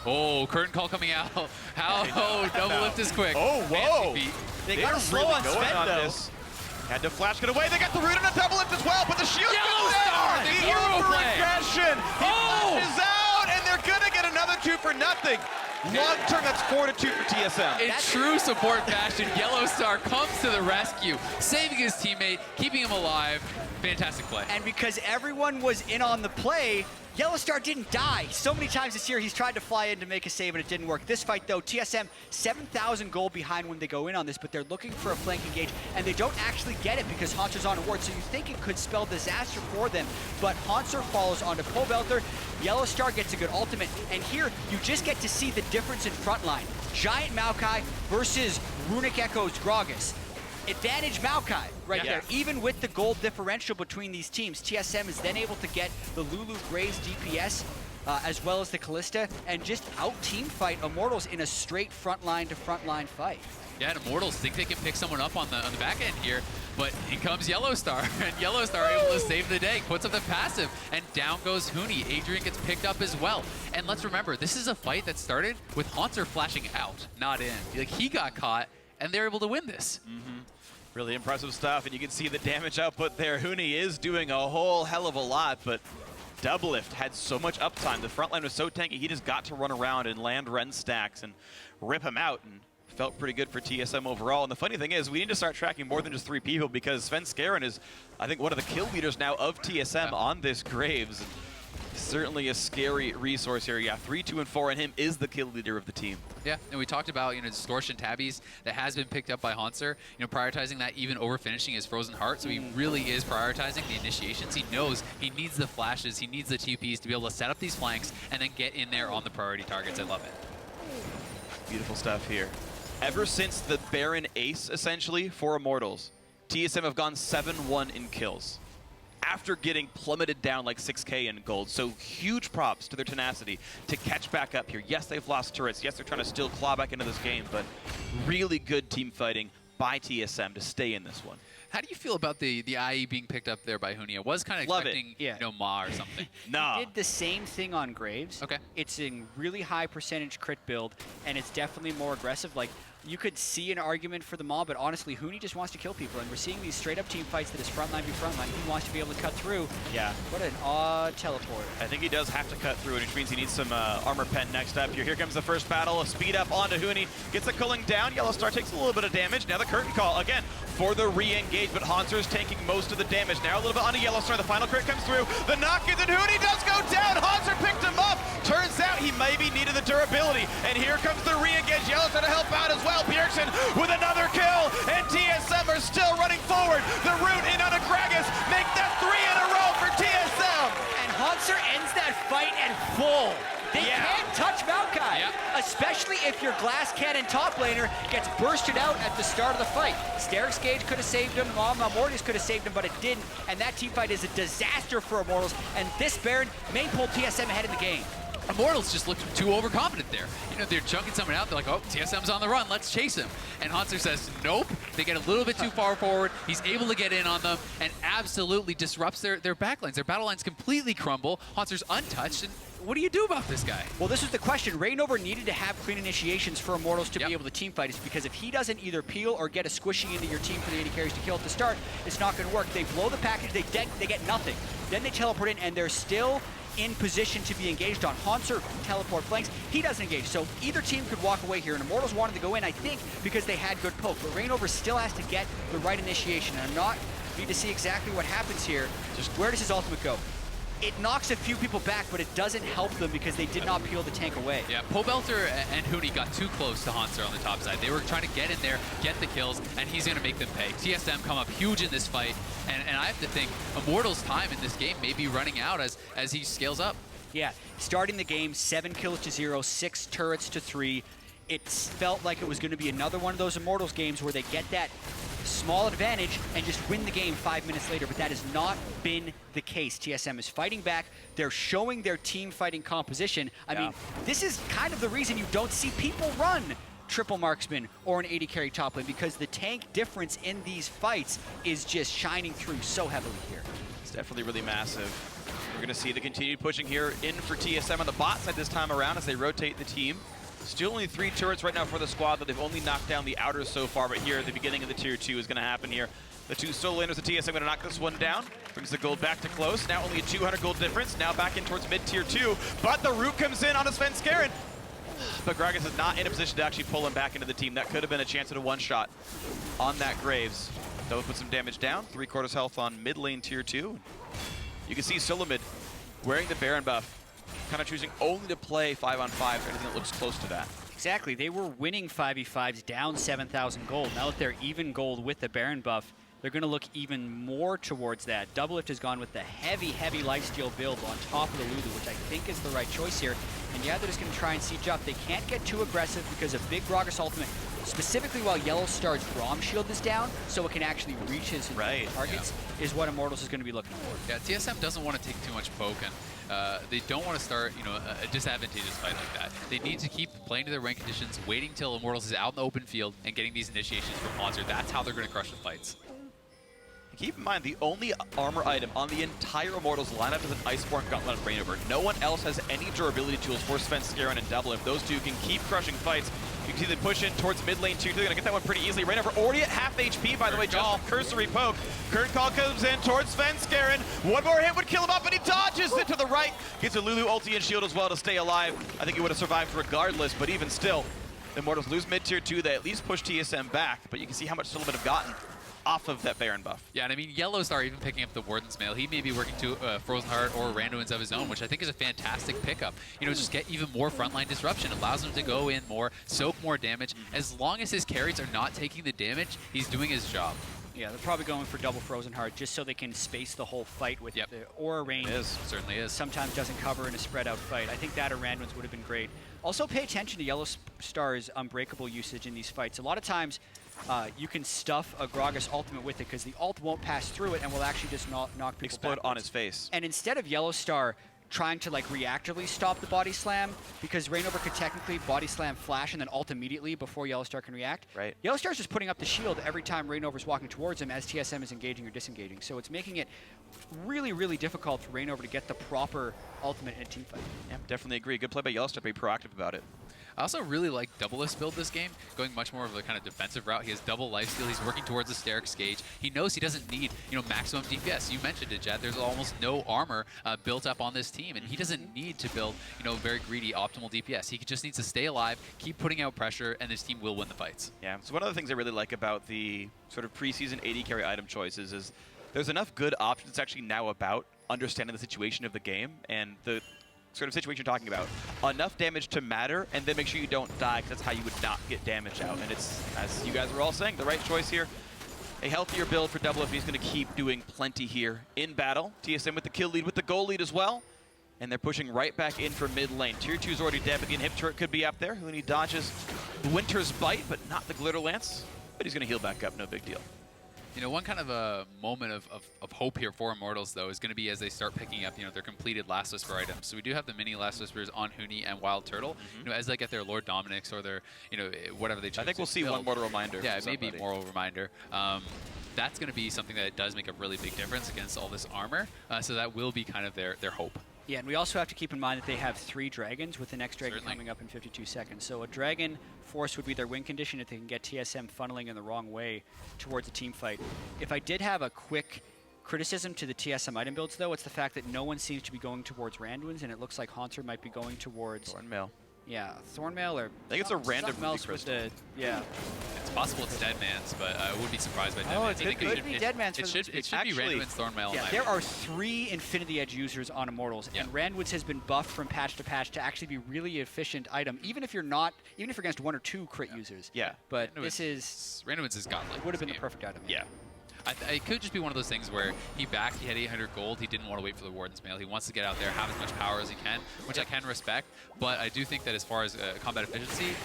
Oh, curtain call coming out. How double lift is quick. Oh, whoa. They got a slow on Sven, though. This. Had to flash get away. They got the root and a double lift as well, but the shield Yellowstar, the hero regression. He flashes out, and they're going to get another 2 for nothing. Long term, that's 4-2 for TSM. In true support fashion, Yellowstar comes to the rescue, saving his teammate, keeping him alive. Fantastic play. And because everyone was in on the play, Yellowstar didn't die. So many times this year he's tried to fly in to make a save and it didn't work. This fight though, TSM 7,000 gold behind when they go in on this, but they're looking for a flank engage and they don't actually get it because Haunter's on a ward, so you think it could spell disaster for them, but Haunter follows onto Pobelter. Yellowstar gets a good ultimate, and here you just get to see the difference in frontline. Giant Maokai versus Runic Echo's Gragas. Advantage Maokai right there. Even with the gold differential between these teams, TSM is then able to get the Lulu Graves DPS as well as the Callista and just out-team fight Immortals in a straight frontline to frontline fight. Yeah, and Immortals think they can pick someone up on the back end here, but in comes Yellowstar, and Yellowstar able to save the day, puts up the passive, and down goes Huni. Adrian gets picked up as well. And let's remember, this is a fight that started with Haunter flashing out, not in. Like, he got caught, and they're able to win this. Really impressive stuff, and you can see the damage output there. Huni is doing a whole hell of a lot, but Doublift had so much uptime. The front line was so tanky, he just got to run around and land Ren stacks and rip him out, and felt pretty good for TSM overall. And the funny thing is, we need to start tracking more than just 3 people because Sven Skaren is, I think, one of the kill leaders now of TSM on this Graves. Certainly a scary resource here. Yeah, 3, 2, and 4, and him is the kill leader of the team. Yeah, and we talked about, distortion tabbies that has been picked up by Haunter, prioritizing that even over finishing his Frozen Heart, so he really is prioritizing the initiations. He knows he needs the flashes, he needs the TPs to be able to set up these flanks and then get in there on the priority targets. I love it. Beautiful stuff here. Ever since the Baron Ace, essentially, for Immortals, TSM have gone 7-1 in kills, after getting plummeted down like 6K in gold. So huge props to their tenacity to catch back up here. Yes, they've lost turrets. Yes, they're trying to still claw back into this game, but really good team fighting by TSM to stay in this one. How do you feel about the IE being picked up there by Huni? I was kind of expecting, Ma or something. No. He did the same thing on Graves. Okay. It's a really high percentage crit build, and it's definitely more aggressive. Like, you could see an argument for the Maw, but honestly, Huni just wants to kill people, and we're seeing these straight-up team fights that is frontline be frontline. He wants to be able to cut through. Yeah. What an odd teleport. I think he does have to cut through, which means he needs some armor pen next up here. Here comes the first battle. A speed up onto Huni. Gets the culling down. Yellowstar takes a little bit of damage. Now the curtain call again for the re-engage, but Haunter's taking most of the damage. Now a little bit onto Yellowstar. The final crit comes through. The knock is, and Huni does go down. Haunter picked him up. Turns out he maybe needed the durability. And here comes the re-engage. Yellowstar to help out as well. Bjergsen with another kill, and TSM are still running forward. The root in on a Gragas, make that 3 in a row for TSM. And Haunter ends that fight at full. They can't touch Maokai, especially if your glass cannon top laner gets bursted out at the start of the fight. Sterix Gage could have saved him, Mortis could have saved him, but it didn't, and that team fight is a disaster for Immortals, and this Baron may pull TSM ahead in the game. Immortals just looked too overconfident there. They're chunking someone out. They're like, oh, TSM's on the run. Let's chase him. And Haunter says, nope. They get a little bit too far forward. He's able to get in on them and absolutely disrupts their backlines. Their battle lines completely crumble. Haunter's untouched. And what do you do about this guy? Well, this was the question. Reignover needed to have clean initiations for Immortals to be able to team fight. It's because if he doesn't either peel or get a squishing into your team for the AD carries to kill at the start, it's not going to work. They blow the package. They get nothing. Then they teleport in, and they're still in position to be engaged on. Haunter teleport flanks, he doesn't engage. So either team could walk away here, and Immortals wanted to go in, I think, because they had good poke. But Reignover still has to get the right initiation, and I'm not need to see exactly what happens here. Just where does his ultimate go? It knocks a few people back, but it doesn't help them because they did not peel the tank away. Yeah, Pobelter and Huni got too close to Haunter on the top side. They were trying to get in there, get the kills, and he's going to make them pay. TSM come up huge in this fight, and I have to think Immortals' time in this game may be running out as he scales up. Yeah, starting the game, 7 kills to 0, 6 turrets to 3. It felt like it was going to be another one of those Immortals games where they get that small advantage and just win the game 5 minutes later, but that has not been the case. TSM is fighting back. They're showing their team fighting composition. I mean, this is kind of the reason you don't see people run triple marksman or an AD carry top lane, because the tank difference in these fights is just shining through so heavily here. It's definitely really massive. We're going to see the continued pushing here in for TSM on the bot side this time around as they rotate the team. Still only 3 turrets right now for the squad, that they've only knocked down the outers so far, but here at the beginning of the tier 2 is going to happen here. The 2 solo laners of TSM going to knock this one down. Brings the gold back to close. Now only a 200 gold difference. Now back in towards mid tier 2, but the root comes in on a Sven Skaren. But Gragas is not in a position to actually pull him back into the team. That could have been a chance at a one-shot on that Graves. That would put some damage down. 3/4 health on mid lane tier 2. You can see SoloMid wearing the Baron buff, kind of choosing only to play 5-on-5 or anything that looks close to that. Exactly. They were winning 5v5s down 7,000 gold. Now that they're even gold with the Baron buff, they're going to look even more towards that. Doublelift has gone with the heavy, heavy lifesteal build on top of the Lulu, which I think is the right choice here. And yeah, they're just going to try and siege up. They can't get too aggressive because of big Gragas ultimate, specifically while Yellow Star's Braum shield is down, so it can actually reach his targets, is what Immortals is going to be looking for. Yeah, TSM doesn't want to take too much poke, and they don't want to start, a disadvantageous fight like that. They need to keep playing to their rank conditions, waiting till Immortals is out in the open field and getting these initiations from Monster. That's how they're going to crush the fights. Keep in mind, the only armor item on the entire Immortals lineup is an Iceborne Gauntlet of Rainover. No one else has any durability tools for Svenskeren and Doublelift. Those two can keep crushing fights. You can see them push in towards mid lane 2. They're going to get that one pretty easily. Rainover already at half HP, by the way, just cursory poke. Kurtkall comes in towards Svenskeren. One more hit would kill him up, and he dodges it to the right. Gets a Lulu ulti and shield as well to stay alive. I think he would have survived regardless, but even still, the Immortals lose mid tier 2. They at least push TSM back, but you can see how much SoloMid have gotten off of that Baron buff. Yeah, and I mean, Yellow Star even picking up the Warden's Mail. He may be working to Frozen Heart or Randuin's of his own, which I think is a fantastic pickup. Just get even more frontline disruption. Allows him to go in more, soak more damage. As long as his carries are not taking the damage, he's doing his job. Yeah, they're probably going for double Frozen Heart just so they can space the whole fight with the aura range. Certainly is. Sometimes doesn't cover in a spread out fight. I think that or Randuin's would have been great. Also pay attention to Yellow Star's Unbreakable usage in these fights. A lot of times you can stuff a Gragas ultimate with it because the ult won't pass through it and will actually just knock people explode backwards. on his face. And instead of Yellow Star trying to reactively stop the body slam, because Rainover could technically body slam flash and then ult immediately before Yellow Star can react. Right. Yellow Star's just putting up the shield every time Rainover's walking towards him as TSM is engaging or disengaging. So it's making it really, really difficult for Rainover to get the proper ultimate in a team fight. Yeah, definitely agree. Good play by Yellow Star to be proactive about it. I also really like Doublelift's build this game, going much more of a kind of defensive route. He has double lifesteal. He's working towards the Sterix gauge. He knows he doesn't need, maximum DPS. You mentioned it, Jad. There's almost no armor built up on this team, and he doesn't need to build, very greedy optimal DPS. He just needs to stay alive, keep putting out pressure, and this team will win the fights. Yeah. So one of the things I really like about the sort of preseason AD carry item choices is there's enough good options actually now about understanding the situation of the game and the sort of situation you're talking about. Enough damage to matter, and then make sure you don't die, because that's how you would not get damage out. And it's, as you guys were all saying, the right choice here. A healthier build for Doublelift. He's going to keep doing plenty here in battle. TSM with the kill lead, with the goal lead as well. And they're pushing right back in for mid lane. Tier 2's already dead, but the inhib turret could be up there. Hooney dodges the Winter's Bite, but not the Glitter Lance. But he's going to heal back up, no big deal. One kind of a moment of hope here for Immortals, though, is going to be as they start picking up, their completed Last Whisper items. So we do have the mini Last Whispers on Hooney and Wild Turtle. As they get their Lord Dominix or their, whatever they choose. I think we'll see one Mortal Reminder. Yeah, maybe Moral Reminder. That's going to be something that does make a really big difference against all this armor. So that will be kind of their hope. Yeah, and we also have to keep in mind that they have 3 dragons, with the next dragon coming up in 52 seconds. So a dragon force would be their win condition if they can get TSM funneling in the wrong way towards a team fight. If I did have a quick criticism to the TSM item builds, though, it's the fact that no one seems to be going towards Randuin's, and it looks like Haunter might be going towards Thornmail. Yeah, Thornmail or I think it's a random else with the, It's possible it's Deadman's, but I would be surprised by Deadman's. It could be Deadman's. It should be Randuin's Thornmail. Yeah, there are 3 Infinity Edge users on Immortals, and Randuin's has been buffed from patch to patch to actually be really efficient item, even if you're against 1 or 2 crit users. Yeah, but Randuin's has got would have been the perfect item. Yeah. It could just be one of those things where he had 800 gold, he didn't want to wait for the Warden's Mail. He wants to get out there, have as much power as he can, which I can respect. But I do think that as far as combat efficiency,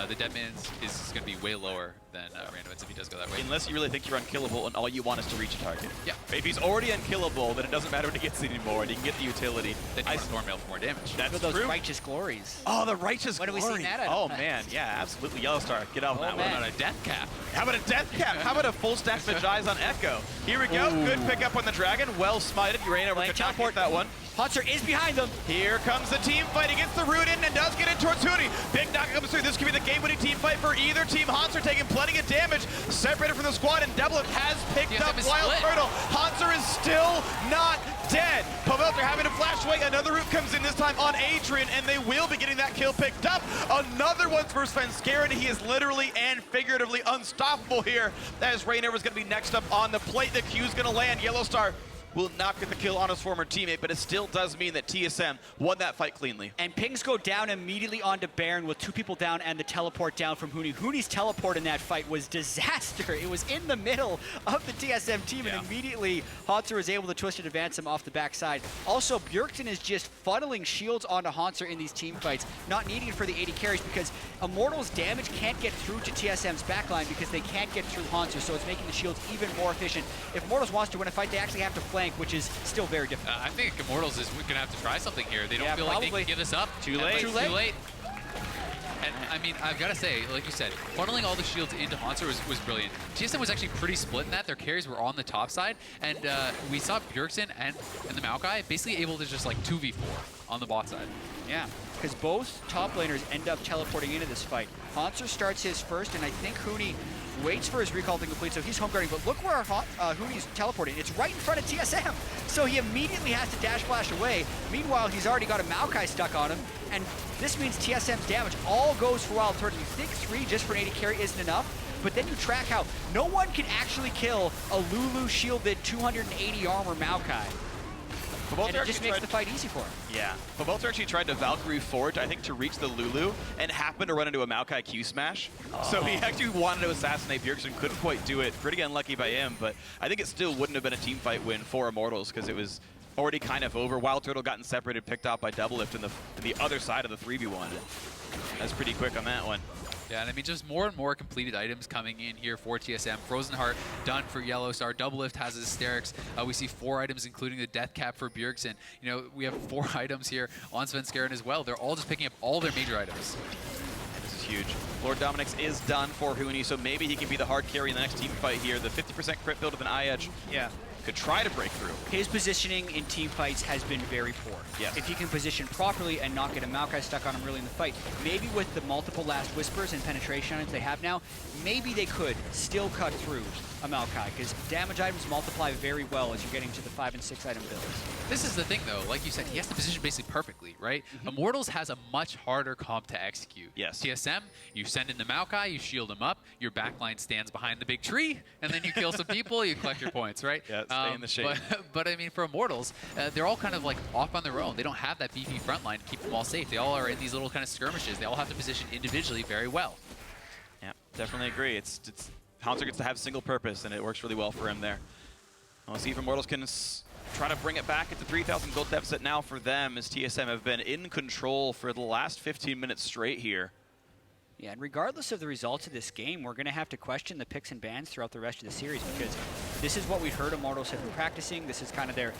the Deadman's is going to be way lower than Randuin's if he does go that way. Unless you really think you're unkillable and all you want is to reach a target. Yeah. If he's already unkillable, then it doesn't matter when he gets it anymore, and he can get the utility. Then you want Thornmail for more damage. That's those Righteous Glories. Oh, the Righteous Glory. When have we seen that? Oh, man. Yeah, absolutely. Yellow Star, get off that one. How about a Death Cap? How about a Death Cap? How about a full stack Magi's on Echo? Here we go. Good pickup on the Dragon. Well smited. Rainover can teleport that one. Hunter is behind them. Here comes the team fight. He gets the root in and does get in towards Hooney. Big knock comes through. This could be the game-winning team fight for either team. Hanser taking plenty of damage. Separated from the squad, and Doublelift has picked up Wild Turtle. Hanser is still not dead. Pavel, they're having to flash away. Another root comes in, this time on Adrian, and they will be getting that kill picked up. Another one's for Svenskeren. He is literally and figuratively unstoppable here, as Rainover is going to be next up on the plate. The Q's going to land. Yellow Star will not get the kill on his former teammate, but it still does mean that TSM won that fight cleanly. And pings go down immediately onto Baron with 2 people down and the teleport down from Huni. Huni's teleport in that fight was disaster. It was in the middle of the TSM team, and immediately Haunter was able to twist and advance him off the backside. Also, Bjergsen is just funneling shields onto Haunter in these team fights, not needing it for the AD carries because Immortals' damage can't get through to TSM's backline because they can't get through Haunter, so it's making the shields even more efficient. If Immortals wants to win a fight, they actually have to flank, which is still very difficult. I think Immortals is going to have to try something here. They don't feel like they can give this up. Too late. Too late. And I mean, I've got to say, like you said, funneling all the shields into Haunter was brilliant. TSM was actually pretty split in that. Their carries were on the top side, and we saw Bjergsen and the Maokai basically able to just like 2v4 on the bot side. Yeah, because both top laners end up teleporting into this fight. Haunter starts his first, and I think Huni waits for his recall to complete, so he's home guarding. But look where Huni's teleporting. It's right in front of TSM. So he immediately has to dash flash away. Meanwhile, he's already got a Maokai stuck on him. And this means TSM's damage all goes for Wild Turtle. You think 3 just for an AD carry isn't enough? But then you track how no one can actually kill a Lulu shielded 280 armor Maokai. And it just makes the fight easy for him. Yeah. Pavelter actually tried to Valkyrie forward, I think, to reach the Lulu, and happened to run into a Maokai Q smash. So he actually wanted to assassinate Bjergsen, couldn't quite do it. Pretty unlucky by him, but I think it still wouldn't have been a team fight win for Immortals because it was already kind of over. Wild Turtle gotten separated, picked off by Doublelift in the other side of the 3v1. That's pretty quick on that one. Yeah, and I mean, just more and more completed items coming in here for TSM. Frozen Heart done for Yellow Star. Doublelift has his Hysterics. We see 4 items, including the Death Cap for Bjergsen. You know, we have 4 items here on Svenskeren as well. They're all just picking up all their major items. This is huge. Lord Dominik's is done for Huni, so maybe he can be the hard carry in the next team fight here. The 50% crit build with an eye edge. Yeah. Could try to break through. His positioning in team fights has been very poor. Yes. If he can position properly and not get a Maokai stuck on him really in the fight, maybe with the multiple last whispers and penetration items they have now, maybe they could still cut through a Maokai, because damage items multiply very well as you're getting to the 5 and 6 item builds. This is the thing, though. Like you said, he has to position basically perfectly, right? Immortals has a much harder comp to execute. Yes. TSM, you send in the Maokai, you shield him up, your backline stands behind the big tree, and then you kill some people, you collect your points, right? Yeah, stay in the shade. But I mean, for Immortals, they're all kind of like off on their own. They don't have that beefy front line to keep them all safe. They all are in these little kind of skirmishes. They all have to position individually very well. Yeah, definitely agree. It's Haunter gets to have single purpose, and it works really well for him there. We'll see if Immortals can try to bring it back at the 3,000 gold deficit now for them, as TSM have been in control for the last 15 minutes straight here. Yeah, and regardless of the results of this game, we're going to have to question the picks and bans throughout the rest of the series, because this is what we've heard Immortals have been practicing. This is kind of their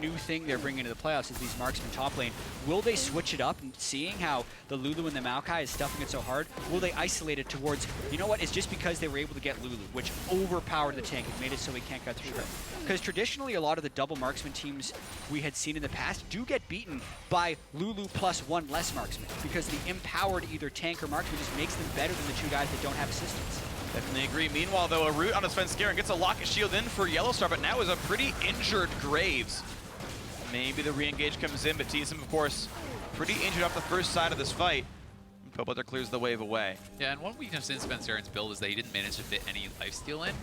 new thing they're bringing into the playoffs, is these marksman top lane. Will they switch it up, and seeing how the Lulu and the Maokai is stuffing it so hard, will they isolate it towards, you know what, it's just because they were able to get Lulu, which overpowered the tank and made it so we can't cut through them. Because traditionally, a lot of the double marksman teams we had seen in the past do get beaten by Lulu plus 1 less marksman, because the empowered either tank or marksman just makes them better than the 2 guys that don't have assistance. Definitely agree. Meanwhile, though, a root on a Svenskeren gets a locket shield in for Yellow Star, but now is a pretty injured Graves. Maybe the re-engage comes in, but TSM, of course, pretty injured off the first side of this fight. Kobolder clears the wave away. Yeah, and one weakness in Svenskaren's build is that he didn't manage to fit any lifesteal in.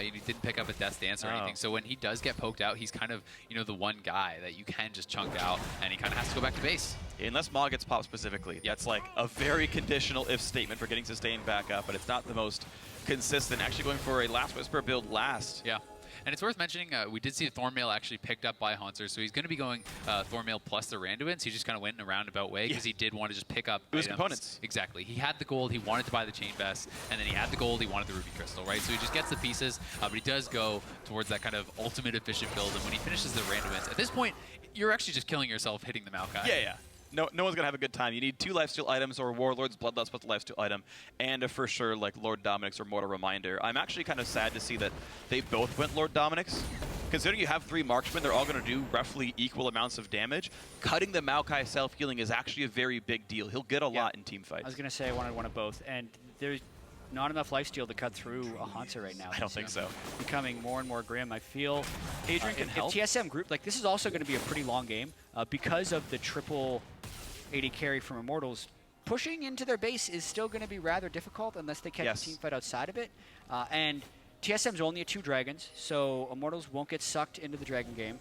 He didn't pick up a Death Dance or anything. So when he does get poked out, he's kind of, you know, the one guy that you can just chunk out, and he kind of has to go back to base. Yeah, unless Maw gets popped specifically. That's like a very conditional if statement for getting sustained back up, but it's not the most consistent. Actually going for a Last Whisper build last. Yeah. And it's worth mentioning, we did see the Thornmail actually picked up by Haunter, so he's going to be going Thornmail plus the Randuin, so he just kind of went in a roundabout way because he did want to just pick up items. Components. Exactly. He had the gold, he wanted to buy the Chain Vest, and then he had the gold, he wanted the Ruby Crystal, right? So he just gets the pieces, but he does go towards that kind of ultimate efficient build, and when he finishes the Randuins, at this point, you're actually just killing yourself hitting the Maokai. Yeah, yeah. No one's going to have a good time. You need 2 lifesteal items or Warlord's Bloodlust plus a lifesteal item, and for sure, like Lord Dominik's or Mortal Reminder. I'm actually kind of sad to see that they both went Lord Dominik's. Considering you have 3 marksmen, they're all going to do roughly equal amounts of damage. Cutting the Maokai self-healing is actually a very big deal. He'll get a lot in team fights. I was going to say I wanted one of both, and there's not enough lifesteal to cut through a Haunter right now. I don't think so. Becoming more and more grim. I feel Adrian can help. If TSM group, like, this is also going to be a pretty long game because of the triple AD carry from Immortals. Pushing into their base is still going to be rather difficult unless they catch a team fight outside of it. And TSM's only at 2 dragons, so Immortals won't get sucked into the dragon game.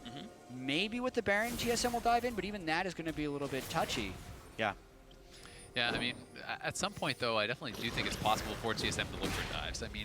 Maybe with the Baron, TSM will dive in, but even that is going to be a little bit touchy. Yeah. Yeah, I mean, at some point, though, I definitely do think it's possible for TSM to look for dives. I mean,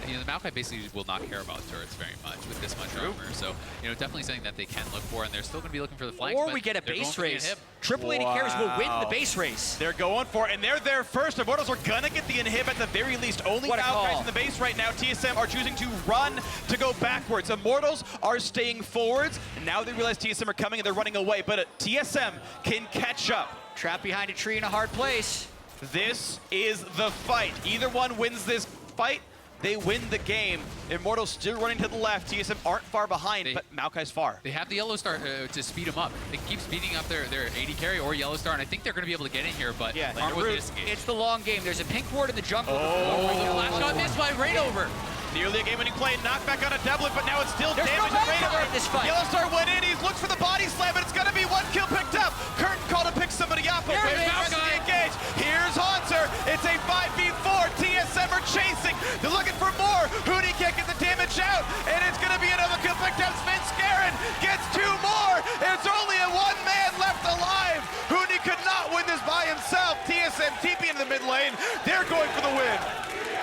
you know, the Maokai basically will not care about turrets very much with this much armor. So, you know, definitely something that they can look for, and they're still going to be looking for the flanks. Or we get a base race. Triple AD carries will win the base race. They're going for it, and they're there first. Immortals are going to get the inhib at the very least. Only Maokai's in the base right now. TSM are choosing to run to go backwards. Immortals are staying forwards, and now they realize TSM are coming and they're running away. But TSM can catch up. Trapped behind a tree in a hard place. This is the fight. Either one wins this fight, they win the game. Immortals still running to the left. TSM aren't far behind, but Maokai's far. They have the Yellow Star to speed them up. They keep speeding up their AD carry or Yellow Star, and I think they're going to be able to get in here, but aren't with this game. It's the long game. There's a pink ward in the jungle. Last shot missed by Rainover. Nearly a game-winning play, knockback on a doublet, but now it's still damage to Rainover. This fight. Yellow Star went in, he looks for the body slam, but it's going to be 1 kill picked up. Curtain call to pick somebody up, but engage. Here's Haunter. It's a 5v4. TSM are chasing. They're looking for more. Huni can't get the damage out, and it's going to be another kill picked up. Sven Skarin gets 2 more. It's only a 1 man left alive. Huni could not win this by himself. TSM TP in the mid lane. They're going for the win.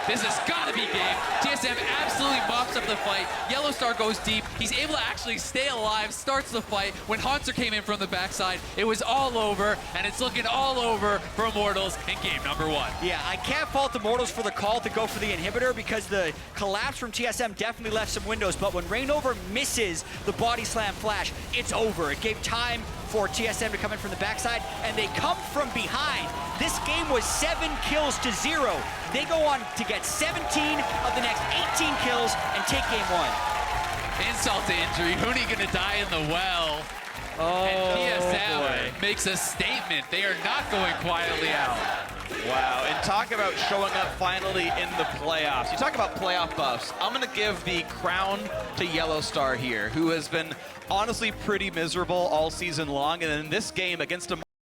This has got to be game. TSM absolutely mops up the fight. Yellow Star goes deep. He's able to actually stay alive, starts the fight. When Haunter came in from the backside, it was all over, and it's looking all over for Immortals in game number 1. Yeah, I can't fault Immortals for the call to go for the inhibitor because the collapse from TSM definitely left some windows, but when Rainover misses the body slam flash, it's over. It gave time for TSM to come in from the backside, and they come from behind. This game was 7 kills to 0. They go on to get 17 of the next 18 kills and take game 1. Insult to injury. Huni gonna die in the well. And TSM makes a statement. They are not going quietly out. Wow, and talk about showing up finally in the playoffs. You talk about playoff buffs. I'm going to give the crown to Yellow Star here, who has been honestly pretty miserable all season long. And in this game against a